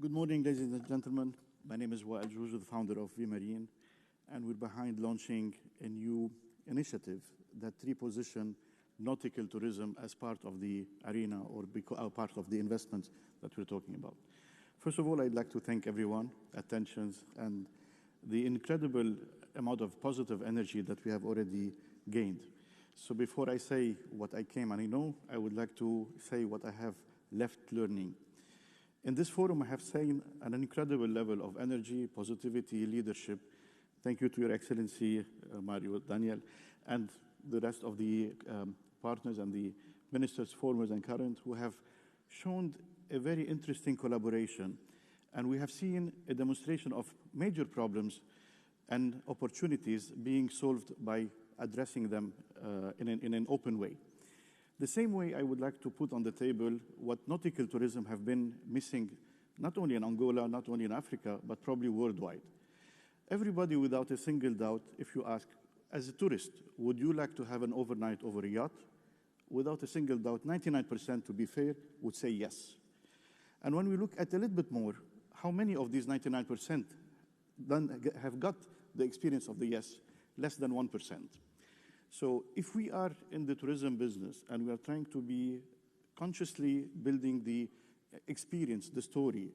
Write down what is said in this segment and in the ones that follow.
Good morning, ladies and gentlemen. My name is Wael Joujou, the founder of Marine, and we're behind launching a new initiative that reposition nautical tourism as part of the arena or part of the investments that we're talking about. First of all, I'd like to thank everyone, attentions, and the incredible amount of positive energy that we have already gained. So before I say what I came and I know, I would like to say what I have left learning. In this forum, I have seen an incredible level of energy, positivity, leadership. Thank you to Your Excellency, Mario, Daniel, and the rest of the partners and the ministers, former and current, who have shown a very interesting collaboration. And we have seen a demonstration of major problems and opportunities being solved by addressing them in an open way. The same way I would like to put on the table what nautical tourism have been missing, not only in Angola, not only in Africa, but probably worldwide. Everybody, without a single doubt, if you ask, as a tourist, would you like to have an overnight over a yacht? Without a single doubt, 99%, to be fair, would say yes. And when we look at a little bit more, how many of these 99% have got the experience of the yes? Less than 1%. So if we are in the tourism business and we are trying to be consciously building the experience, the story,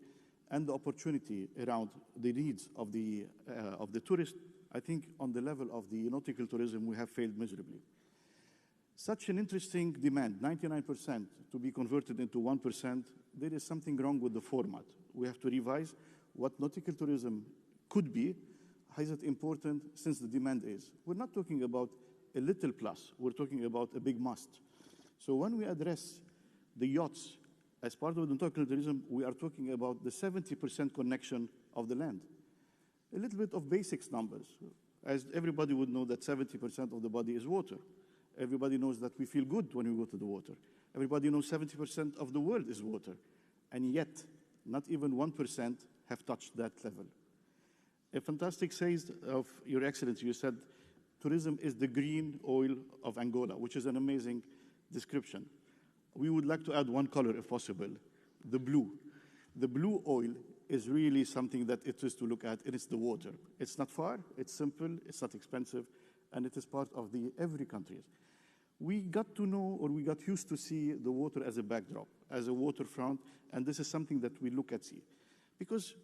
and the opportunity around the needs of the tourist, I think on the level of the nautical tourism, we have failed miserably. Such an interesting demand, 99%, to be converted into 1%, there is something wrong with the format. We have to revise what nautical tourism could be. How is it important since the demand is? We're not talking about a little plus, we're talking about a big must. So when we address the yachts as part of the nautical tourism, we are talking about the 70% connection of the land. A little bit of basics numbers. As everybody would know that 70% of the body is water. Everybody knows that we feel good when we go to the water. Everybody knows 70% of the world is water. And yet, not even 1% have touched that level. A fantastic saying of Your Excellency, you said, tourism is the green oil of Angola, which is an amazing description. We would like to add one color, if possible, the blue. The blue oil is really something that it is to look at, and it's the water. It's not far, it's simple, it's not expensive, and it is part of every country. We got to know, or we got used to see the water as a backdrop, as a waterfront, and this is something that we look at see. Because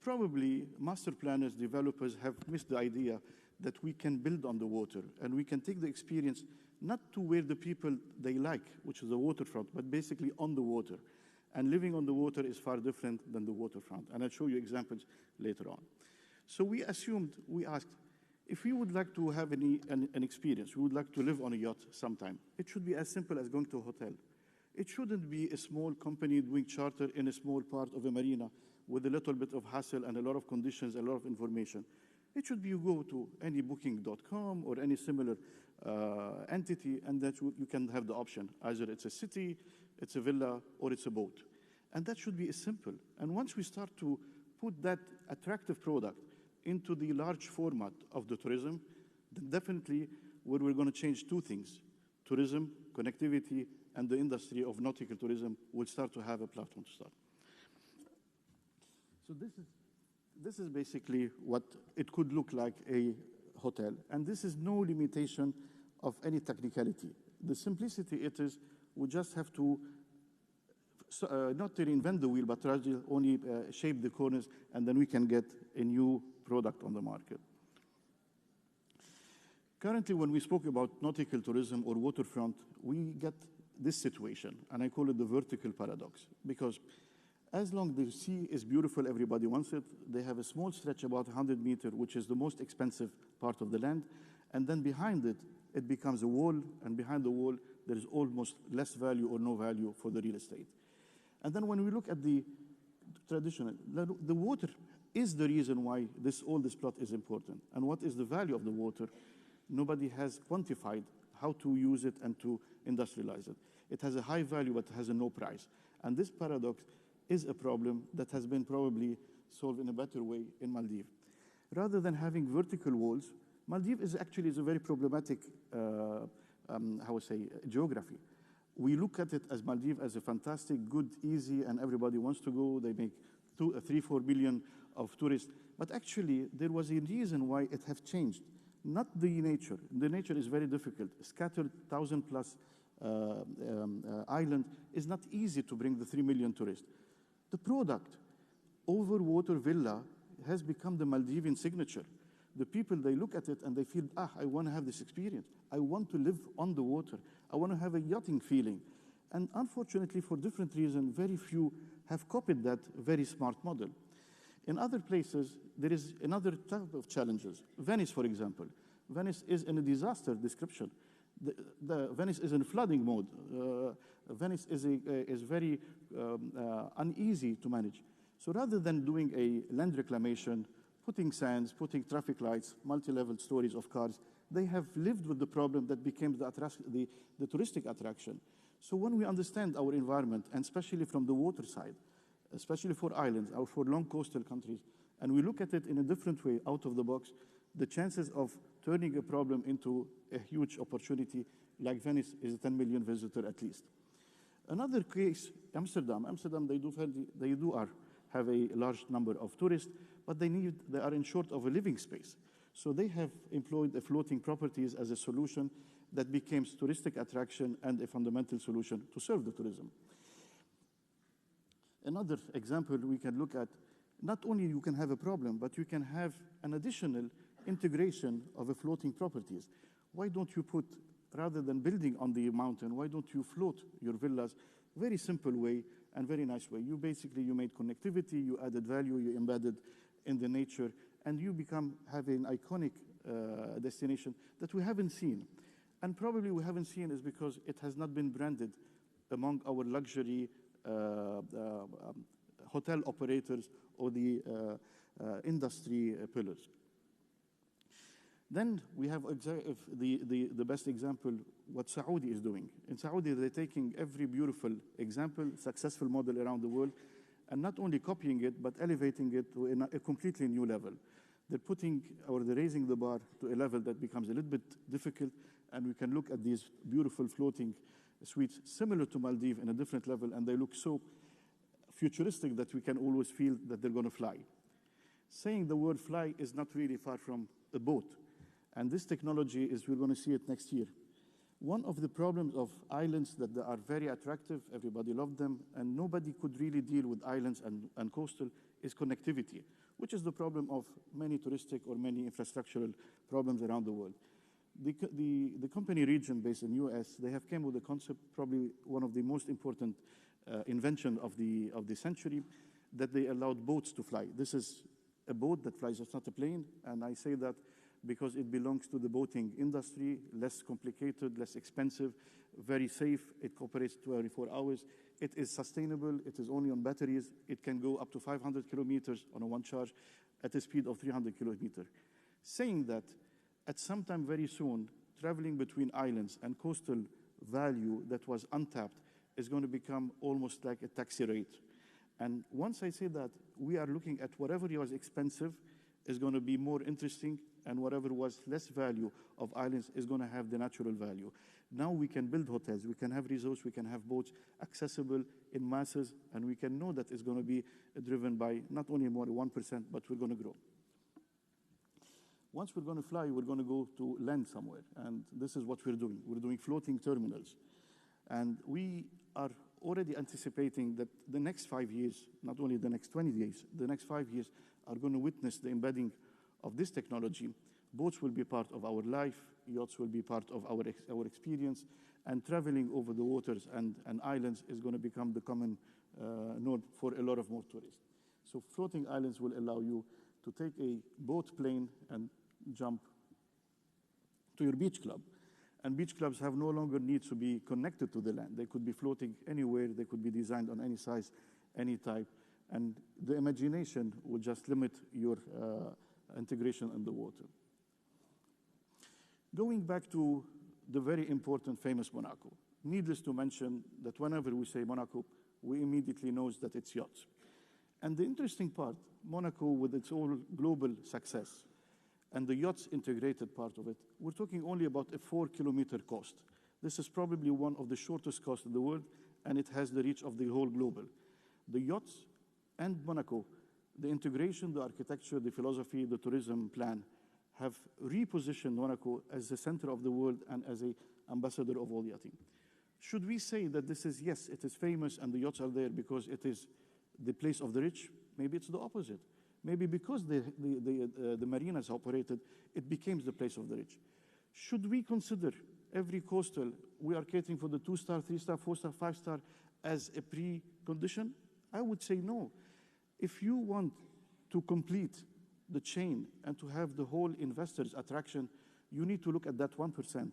probably master planners, developers have missed the idea that we can build on the water and we can take the experience not to where the people they like, which is the waterfront, but basically on the water. And living on the water is far different than the waterfront. And I'll show you examples later on. So we asked, if we would like to have an experience, we would like to live on a yacht sometime, it should be as simple as going to a hotel. It shouldn't be a small company doing charter in a small part of a marina with a little bit of hassle and a lot of conditions, a lot of information. It should be you go to any booking.com or any similar entity, and that you can have the option. Either it's a city, it's a villa, or it's a boat. And that should be simple. And once we start to put that attractive product into the large format of the tourism, then definitely we're going to change two things. Tourism, connectivity, and the industry of nautical tourism will start to have a platform to start. So this is basically what it could look like a hotel. And this is no limitation of any technicality. The simplicity it is, we just have to not to reinvent the wheel, but rather only shape the corners, and then we can get a new product on the market. Currently, when we spoke about nautical tourism or waterfront, we get this situation, and I call it the vertical paradox, because as long as the sea is beautiful, everybody wants it. They have a small stretch, about 100 meters, which is the most expensive part of the land. And then behind it, it becomes a wall. And behind the wall, there is almost less value or no value for the real estate. And then when we look at the traditional, the water is the reason why all this plot is important. And what is the value of the water? Nobody has quantified how to use it and to industrialize it. It has a high value, but has a no price. And this paradox is a problem that has been probably solved in a better way in Maldives. Rather than having vertical walls, Maldives is a very problematic, geography. We look at it as Maldives as a fantastic, good, easy, and everybody wants to go. They make 4 billion of tourists. But actually, there was a reason why it have changed. Not the nature. The nature is very difficult. Scattered 1,000+ island is not easy to bring the 3 million tourists. The product, overwater villa, has become the Maldivian signature. The people, they look at it and they feel, I want to have this experience. I want to live on the water. I want to have a yachting feeling. And unfortunately, for different reasons, very few have copied that very smart model. In other places, there is another type of challenges. Venice, for example. Venice is in a disaster description. Venice is in flooding mode. Venice is very uneasy to manage. So rather than doing a land reclamation, putting sands, putting traffic lights, multi-level stories of cars, they have lived with the problem that became the touristic attraction. So when we understand our environment, and especially from the water side, especially for islands or for long coastal countries, and we look at it in a different way, out of the box, the chances of turning a problem into a huge opportunity like Venice is a 10 million visitor at least. Another case, Amsterdam. Amsterdam, they have a large number of tourists, but they are in short of a living space. So they have employed the floating properties as a solution that became touristic attraction and a fundamental solution to serve the tourism. Another example we can look at, not only you can have a problem, but you can have an additional integration of a floating properties. Why don't you put, rather than building on the mountain, why don't you float your villas? Very simple way and very nice way. You made connectivity, you added value, you embedded in the nature, and you have an iconic destination that we haven't seen. And probably we haven't seen is because it has not been branded among our luxury hotel operators or the industry pillars. Then we have the best example, what Saudi is doing. In Saudi, they're taking every beautiful example, successful model around the world, and not only copying it, but elevating it to a completely new level. They're raising the bar to a level that becomes a little bit difficult, and we can look at these beautiful floating suites similar to Maldives in a different level, and they look so futuristic that we can always feel that they're going to fly. Saying the word fly is not really far from a boat. And this technology we're going to see it next year. One of the problems of islands that they are very attractive, everybody loved them, and nobody could really deal with islands and coastal is connectivity, which is the problem of many touristic or many infrastructural problems around the world. The company Region based in US, they have came with a concept, probably one of the most important invention of the century, that they allowed boats to fly. This is a boat that flies, it's not a plane, and I say that because it belongs to the boating industry, less complicated, less expensive, very safe, it cooperates 24 hours. It is sustainable, it is only on batteries, it can go up to 500 kilometers on a one charge at a speed of 300 kilometers. Saying that, at some time very soon, traveling between islands and coastal value that was untapped is going to become almost like a taxi rate. And once I say that, we are looking at whatever was expensive is going to be more interesting, and whatever was less value of islands is going to have the natural value. Now we can build hotels, we can have resorts, we can have boats accessible in masses, and we can know that it's going to be driven by not only more than 1%, but we're going to grow. Once we're going to fly, we're going to go to land somewhere, and this is what we're doing. We're doing floating terminals. And we are already anticipating that the next 5 years, not only the next 20 years, the next 5 years are going to witness the embedding of this technology. Boats will be part of our life, yachts will be part of our experience, and traveling over the waters and islands is going to become the common norm for a lot of more tourists. So floating islands will allow you to take a boat plane and jump to your beach club. And beach clubs have no longer need to be connected to the land. They could be floating anywhere, they could be designed on any size, any type, and the imagination will just limit your integration in the water. Going back to the very important famous Monaco, needless to mention that whenever we say Monaco, we immediately know that it's yachts. And the interesting part, Monaco with its all global success and the yachts integrated part of it, we're talking only about a 4-kilometer coast. This is probably one of the shortest coasts in the world, and it has the reach of the whole global. The yachts and Monaco, the integration, the architecture, the philosophy, the tourism plan have repositioned Monaco as the center of the world and as an ambassador of all yachting. Should we say that this is, yes, it is famous and the yachts are there because it is the place of the rich? Maybe it's the opposite. Maybe because the marinas operated, it became the place of the rich. Should we consider every coastal we are catering for the 2-star, 3-star, 4-star, 5-star as a precondition? I would say no. If you want to complete the chain and to have the whole investors attraction, you need to look at that 1%.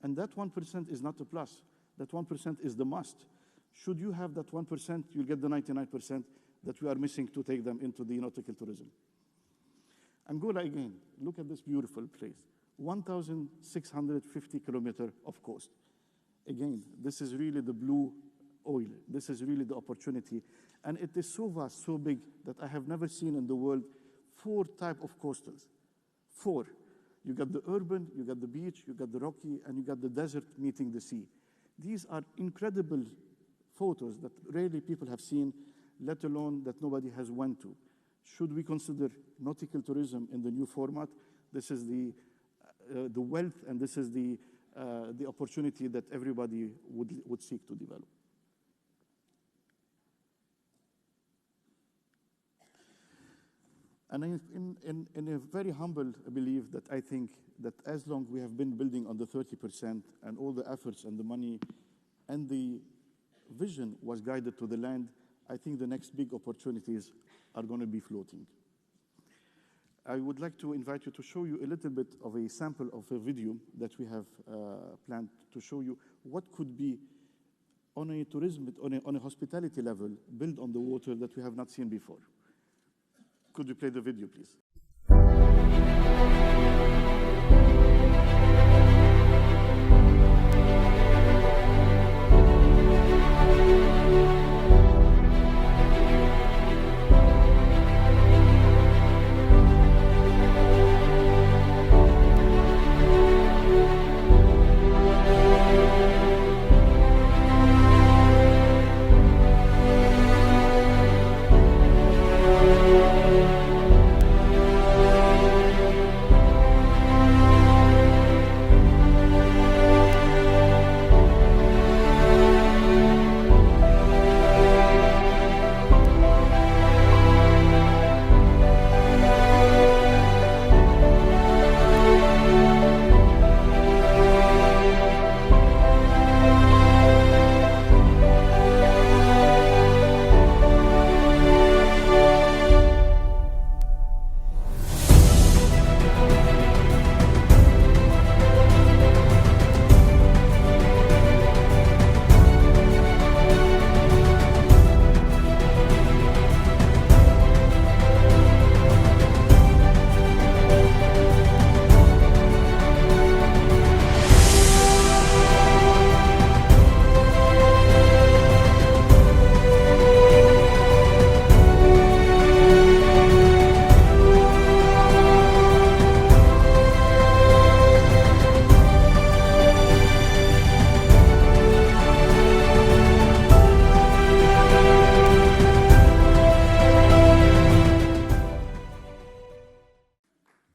And that 1% is not a plus. That 1% is the must. Should you have that 1%, you'll get the 99% that we are missing to take them into the nautical tourism. Angola, again, look at this beautiful place. 1,650 kilometers of coast. Again, this is really the blue oil. This is really the opportunity. And it is so vast, so big, that I have never seen in the world 4 types of coastals. 4. You got the urban, you got the beach, you got the rocky, and you got the desert meeting the sea. These are incredible photos that rarely people have seen, let alone that nobody has went to. Should we consider nautical tourism in the new format? This is the wealth, and this is the opportunity that everybody would seek to develop. And in a very humble belief that I think that as long we have been building on the 30% and all the efforts and the money and the vision was guided to the land, I think the next big opportunities are going to be floating. I would like to invite you to show you a little bit of a sample of a video that we have planned to show you what could be on a tourism, on a hospitality level, built on the water that we have not seen before. Could you play the video, please?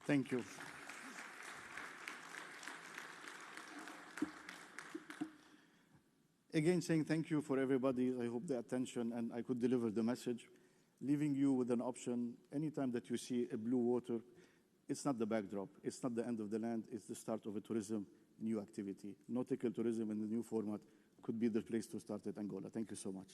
Thank you. Again, saying thank you for everybody. I hope the attention and I could deliver the message. Leaving you with an option, anytime that you see a blue water, it's not the backdrop. It's not the end of the land. It's the start of a tourism, new activity. Nautical tourism in the new format could be the place to start at Angola. Thank you so much.